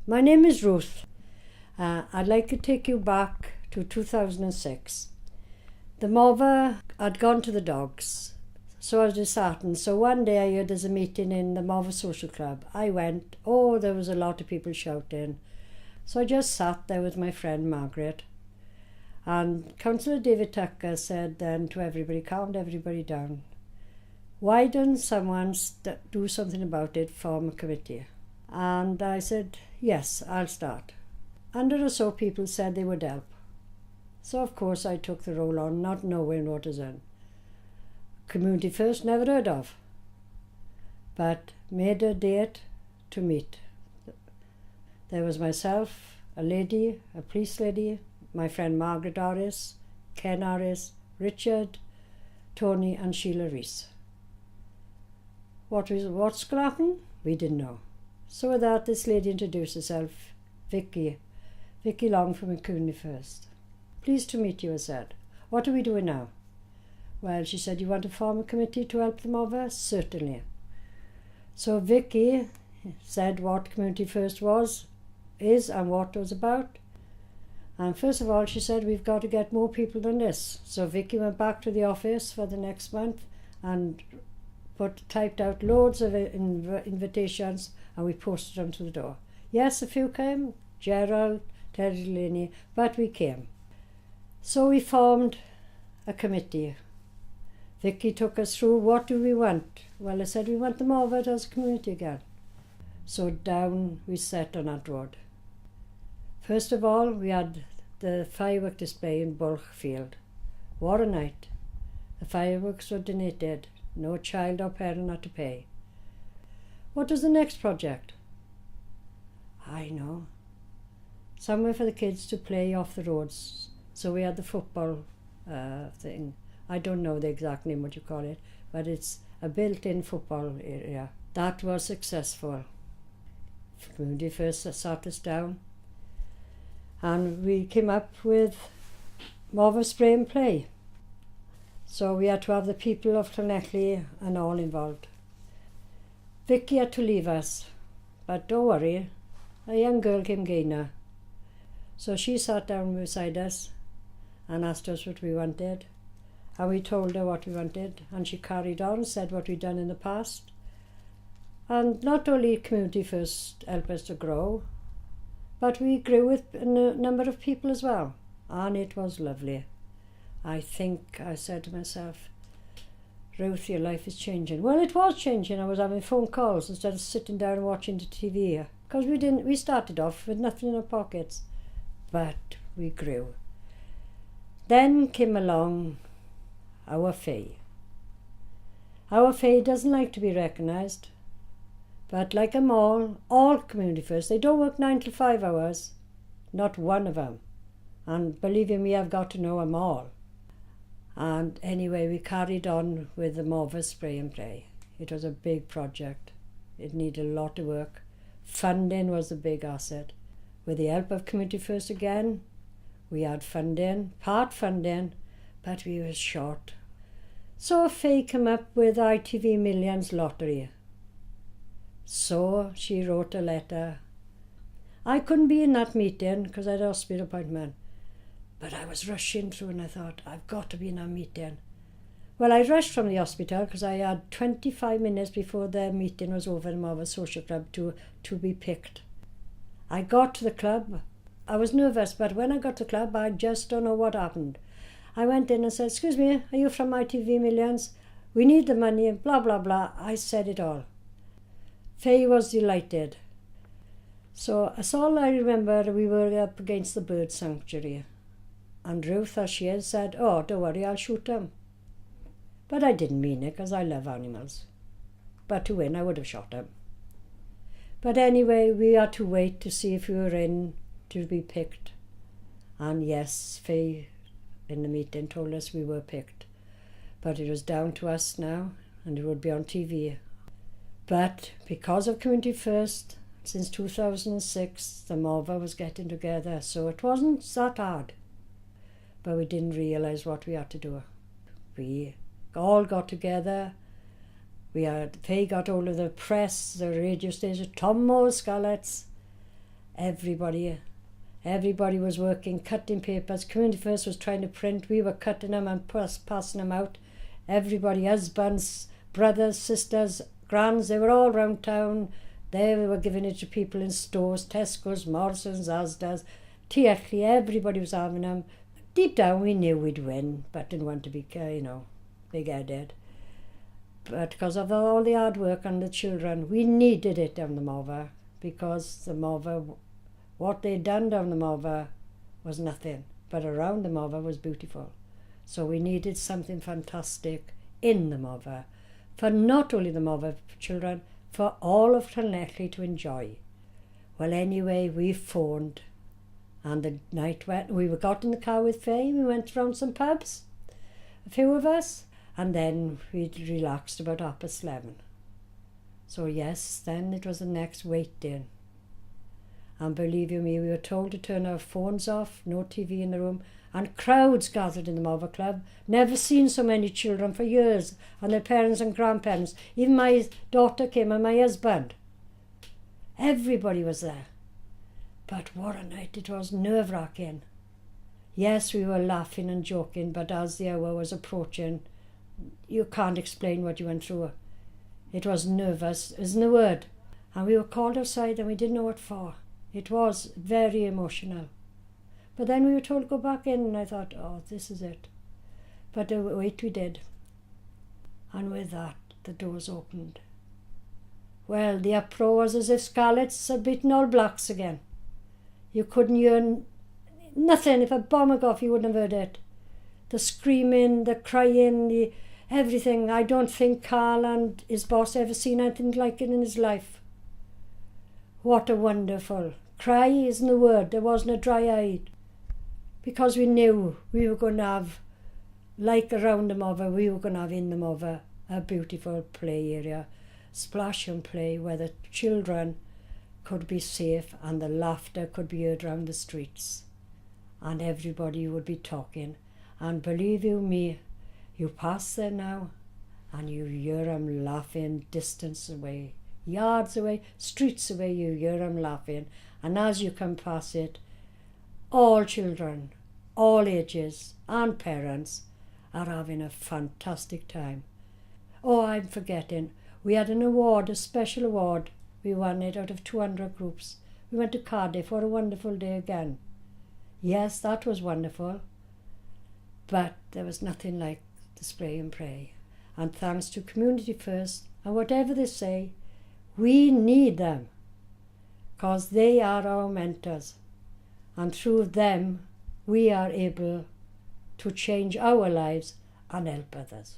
My name is Ruth. I'd like to take you back to 2006. The mother had gone to the dogs, so I was disheartened. So one day I heard there's a meeting in the Mother Social Club. I went. There was a lot of people shouting. So I just sat there with my friend Margaret. And Councillor David Tucker said then to everybody, calmed everybody down. Why doesn't someone do something about it, form a committee? And I said, yes, I'll start. 100 or so people said they would help. So of course I took the role on, not knowing what is in. Community First, never heard of. But made a date to meet. There was myself, a lady, a police lady, my friend Margaret Harris, Ken Harris, Richard, Tony and Sheila Rees. What's going to happen? We didn't know. So with that, this lady introduced herself, Vicky Long from Acorn First. Pleased to meet you, I said. What are we doing now? Well, she said, you want to form a committee to help them over? Certainly. So Vicky said what Community First is and what it was about. And first of all, she said, we've got to get more people than this. So Vicky went back to the office for the next month and typed out loads of invitations, and we posted them to the door. Yes, a few came, Gerald, Terry Delaney, but we came. So we formed a committee. Vicky took us through, what do we want? Well, I said, we want them over as a community again. So down we set on that road. First of all, we had the firework display in Bulk Field. What a night. The fireworks were donated. No child or parent had to pay. What was the next project? I know. Somewhere for the kids to play off the roads. So we had the football thing. I don't know the exact name, what you call it, but it's a built-in football area. That was successful. Community First sat us down and we came up with more of a spray and play. So we had to have the people of Llanelli and all involved. Vicky had to leave us, but don't worry, a young girl came gainer. So she sat down beside us and asked us what we wanted. And we told her what we wanted, and she carried on, said what we'd done in the past. And not only Community First helped us to grow, but we grew with a number of people as well, and it was lovely. I think I said to myself, Ruth, your life is changing. Well, it was changing. I was having phone calls instead of sitting down and watching the TV, because we started off with nothing in our pockets, but we grew. Then came along our Faye. Our Faye doesn't like to be recognised, but like them all Community First, they don't work 9 to 5 hours, not one of them. And believe me, I've got to know them all. And anyway, we carried on with the Mother Spray and Play. It was a big project. It needed a lot of work. Funding was a big asset. With the help of Community First again, we had funding, part funding, but we were short. So Faye came up with ITV Millions lottery. So she wrote a letter. I couldn't be in that meeting because I had a hospital appointment. But I was rushing through and I thought, I've got to be in that meeting. Well, I rushed from the hospital because I had 25 minutes before the meeting was over in Mother Social Club to be picked. I got to the club. I was nervous, but when I got to the club, I just don't know what happened. I went in and said, excuse me, are you from ITV Millions? We need the money, blah, blah, blah. I said it all. Faye was delighted. So that's all I remember. We were up against the bird sanctuary. And Ruth, as she is, said, oh, don't worry, I'll shoot them. But I didn't mean it because I love animals. But to win, I would have shot them. But anyway, we had to wait to see if we were in to be picked. And yes, Faye in the meeting told us we were picked. But it was down to us now, and it would be on TV. But because of Community First, since 2006, the Mother was getting together, so it wasn't that hard. But we didn't realise what we had to do. We all got together. Faye got hold of the press, the radio station, Tom Moore, Scarlett's. everybody was working, cutting papers. Community First was trying to print. We were cutting them and passing them out. Everybody, husbands, brothers, sisters, grands, they were all round town. They were giving it to people in stores, Tesco's, Morrison's, Asda's, Tiachley. Everybody was having them. Deep down we knew we'd win, but didn't want to be, big-headed. But because of all the hard work on the children, we needed it down the Morva, because the Morva, what they'd done down the Morva was nothing, but around the Morva was beautiful. So we needed something fantastic in the Morva, for not only the Morva children, for all of Llanelli to enjoy. Well, anyway, we phoned, and the night we got in the car with Faye, we went round some pubs, a few of us, and then we relaxed about 11:30. So yes, then it was the next waiting. And believe you me, we were told to turn our phones off, no TV in the room, and crowds gathered in the Morva Club. Never seen so many children for years, and their parents and grandparents. Even my daughter came and my husband. Everybody was there. But what a night it was, nerve-wracking. Yes, we were laughing and joking, but as the hour was approaching, you can't explain what you went through. It was nervous, isn't the word? And we were called outside and we didn't know what for. It was very emotional. But then we were told to go back in, and I thought, oh, this is it. But wait, we did. And with that, the doors opened. Well, the uproar was as if Scarlets had beaten All Blacks again. You couldn't hear nothing. If a bomb had gone off, you wouldn't have heard it. The screaming, the crying, the everything. I don't think Carl and his boss ever seen anything like it in his life. What a wonderful cry isn't the word. There wasn't a dry eye. Because we knew we were going to have, like around the Morva, we were going to have in the Morva a beautiful play area, splash and play, where the children could be safe and the laughter could be heard round the streets. And everybody would be talking. And believe you me, you pass there now and you hear them laughing distance away, yards away, streets away, you hear them laughing. And as you come past it, all children, all ages and parents are having a fantastic time. Oh, I'm forgetting. We had an award, a special award. We won it out of 200 groups. We went to Cardiff. What a wonderful day again. Yes, that was wonderful. But there was nothing like display and pray. And thanks to Community First, and whatever they say, we need them, because they are our mentors. And through them, we are able to change our lives and help others.